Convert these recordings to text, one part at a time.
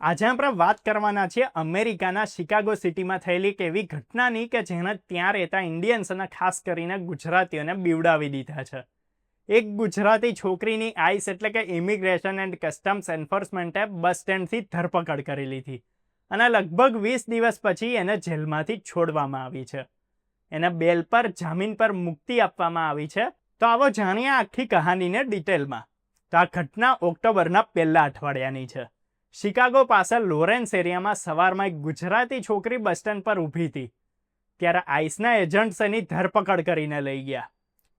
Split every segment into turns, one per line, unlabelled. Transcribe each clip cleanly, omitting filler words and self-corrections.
આજે આપણે વાત કરવાના છીએ અમેરિકાના શિકાગો સિટીમાં થયેલી એક એવી ઘટનાની કે જેણે ત્યાં રહેતા ઇન્ડિયન્સ અને ખાસ કરીને ગુજરાતીઓને બીવડાવી દીધા છે. એક ગુજરાતી છોકરીની આઈસ એટલે કે ઇમિગ્રેશન એન્ડ કસ્ટમ્સ એન્ફોર્સમેન્ટે બસ સ્ટેન્ડથી ધરપકડ કરી લીધી અને લગભગ 20 દિવસ પછી એને જેલમાંથી છોડવામાં આવી છે. એને બેલ પર જામીન પર મુક્તિ આપવામાં આવી છે. તો આવો જાણીએ આખી કહાનીને ડિટેલમાં. તો આ ઘટના ઓક્ટોબરના પહેલા અઠવાડિયાની છે. શિકાગો પાસે લોરેન્સ એરિયામાં સવારમાં એક ગુજરાતી છોકરી બસ સ્ટેન્ડ પર ઊભી હતી. ત્યારે આઈસના એજન્ટ્સ એની ધરપકડ કરીને લઈ ગયા.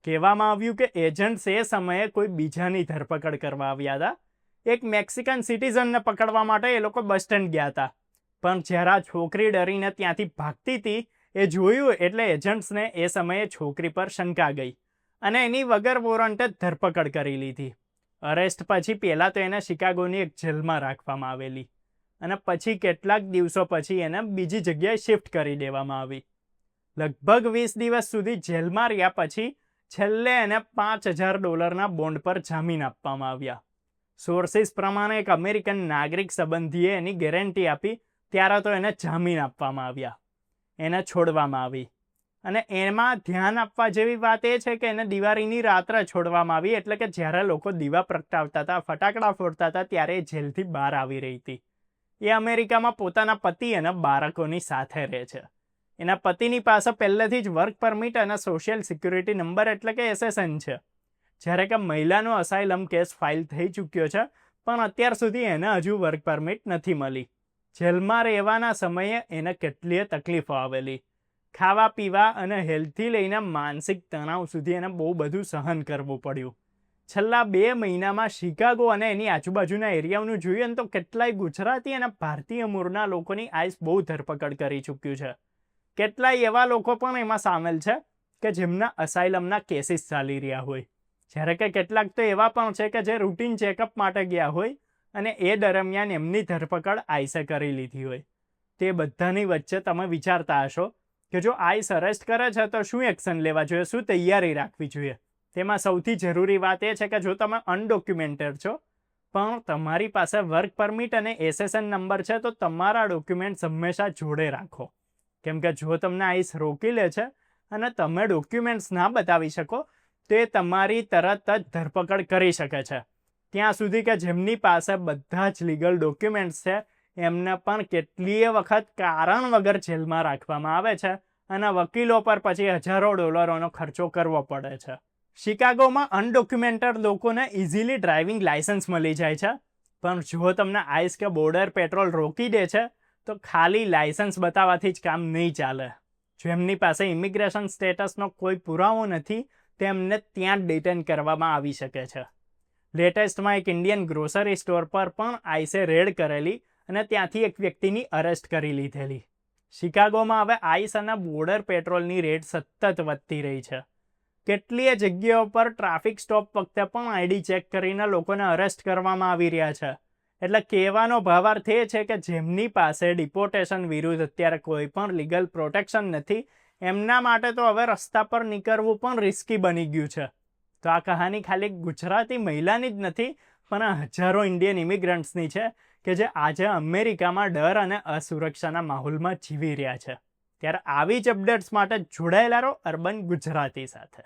કહેવામાં આવ્યું કે એજન્ટ્સ એ સમયે કોઈ બીજાની ધરપકડ કરવા આવ્યા હતા. એક મેક્સિકન સિટીઝનને પકડવા માટે એ લોકો બસ સ્ટેન્ડ ગયા હતા. પણ જ્યારે આ છોકરી ડરીને ત્યાંથી ભાગતી હતી એ જોયું એટલે એજન્ટ્સને એ સમયે છોકરી પર શંકા ગઈ અને એની વગર વોરંટે ધરપકડ કરી લીધી. અરેસ્ટ પછી પહેલાં તો એને શિકાગોની એક જેલમાં રાખવામાં આવેલી અને પછી કેટલાક દિવસો પછી એને બીજી જગ્યાએ શિફ્ટ કરી દેવામાં આવી. લગભગ 20 દિવસ સુધી જેલમાં રહ્યા પછી છેલ્લે એને $5,000 બોન્ડ પર જામીન આપવામાં આવ્યા. સોર્સિસ પ્રમાણે એક અમેરિકન નાગરિક સંબંધીએ એની ગેરંટી આપી ત્યારે તો એને જામીન આપવામાં આવ્યા. એને છોડવામાં આવી અને એમાં ધ્યાન આપવા જેવી વાત એ છે કે એને દિવાળીની રાત્રે છોડવામાં આવી, એટલે કે જ્યારે લોકો દીવા પ્રગટાવતા હતા, ફટાકડા ફોડતા હતા ત્યારે એ જેલથી બહાર આવી રહી હતી. એ અમેરિકામાં પોતાના પતિ અને બાળકોની સાથે રહે છે. એના પતિની પાસે પહેલેથી જ વર્ક પરમિટ અને સોશિયલ સિક્યુરિટી નંબર એટલે કે SSN છે. જ્યારે કે મહિલાનો અસાઇલમ કેસ ફાઇલ થઈ ચૂક્યો છે પણ અત્યાર સુધી એને હજુ વર્ક પરમિટ નથી મળી. જેલમાં રહેવાના સમયે એને કેટલીય તકલીફો આવેલી. ખાવા પીવા અને હેલ્થથી લઈને માનસિક તણાવ સુધી એને બહુ બધું સહન કરવું પડ્યું. છેલ્લા 2 મહિનામાં શિકાગો અને એની આજુબાજુના એરિયાઓનું જોઈએ ને તો કેટલાય ગુજરાતી અને ભારતીય મૂળના લોકોની આઈસ બહુ ધરપકડ કરી ચૂક્યું છે. કેટલાય એવા લોકો પણ એમાં સામેલ છે કે જેમના અસાઇલમના કેસીસ ચાલી રહ્યા હોય. જ્યારે કે કેટલાક તો એવા પણ છે કે જે રૂટીન ચેકઅપ માટે ગયા હોય અને એ દરમિયાન એમની ધરપકડ આઈસે કરી લીધી હોય. તે બધાની વચ્ચે તમે વિચારતા હશો કે જો આઈસ અરેસ્ટ કરે છે તો શું એક્શન લેવા જોઈએ, શું તૈયારી રાખવી જોઈએ. તેમાં સૌથી જરૂરી વાત એ છે કે જો તમે અનડોક્યુમેન્ટેડ છો પણ તમારી પાસે વર્ક પરમિટ અને SSN નંબર છે તો તમારા ડોક્યુમેન્ટ્સ હંમેશા જોડે રાખો. કેમ કે જો તમને આઈસ રોકી લે છે અને તમે ડોક્યુમેન્ટ્સ ના બતાવી શકો તો એ તમારી તરત જ ધરપકડ કરી શકે છે. ત્યાં સુધી કે જેમની પાસે બધા જ લીગલ ડોક્યુમેન્ટ્સ છે એમને પણ કેટલીય વખત કારણ વગર જેલમાં રાખવામાં આવે છે અને વકીલો પર પછી $1000નો ખર્ચો કરવો પડે છે. શિકાગોમાં અનડોક્યુમેન્ટેડ લોકોને ઇઝીલી ડ્રાઇવિંગ લાયસન્સ મળી જાય છે પણ જો તમને આઈસ કે બોર્ડર પેટ્રોલ રોકી દે છે તો ખાલી લાયસન્સ બતાવવાથી જ કામ નહીં ચાલે. જો એમની પાસે ઇમિગ્રેશન સ્ટેટસનો કોઈ પુરાવો નથી તેમને ત્યાં જ ડિટેન કરવામાં આવી શકે છે. લેટેસ્ટમાં એક ઇન્ડિયન ગ્રોસરી સ્ટોર પર પણ આઈસે રેડ કરેલી અને ત્યાંથી એક વ્યક્તિની અરેસ્ટ કરી લીધેલી. શિકાગોમાં હવે આઈસ અને બોર્ડર પેટ્રોલની રેડ સતત વધતી રહી છે. કેટલીય જગ્યાઓ પર ટ્રાફિક સ્ટોપ વખતે પણ આઈડી ચેક કરીને લોકોને અરેસ્ટ કરવામાં આવી રહ્યા છે. એટલે કહેવાનો ભાવાર્થ એ છે કે જેમની પાસે ડિપોર્ટેશન વિરુદ્ધ અત્યારે કોઈ પણ લીગલ પ્રોટેક્શન નથી એમના માટે તો હવે રસ્તા પર નીકળવું પણ રિસ્કી બની ગયું છે. તો આ કહાની ખાલી ગુજરાતી મહિલાની જ નથી પણ હજારો ઇન્ડિયન ઇમિગ્રન્ટ્સની છે કે જે આજે અમેરિકામાં ડર અને અસુરક્ષાના માહોલમાં જીવી રહ્યા છે. ત્યારે આવી જ અપડેટ્સ માટે જોડાયેલા રહો અર્બન ગુજરાતી સાથે.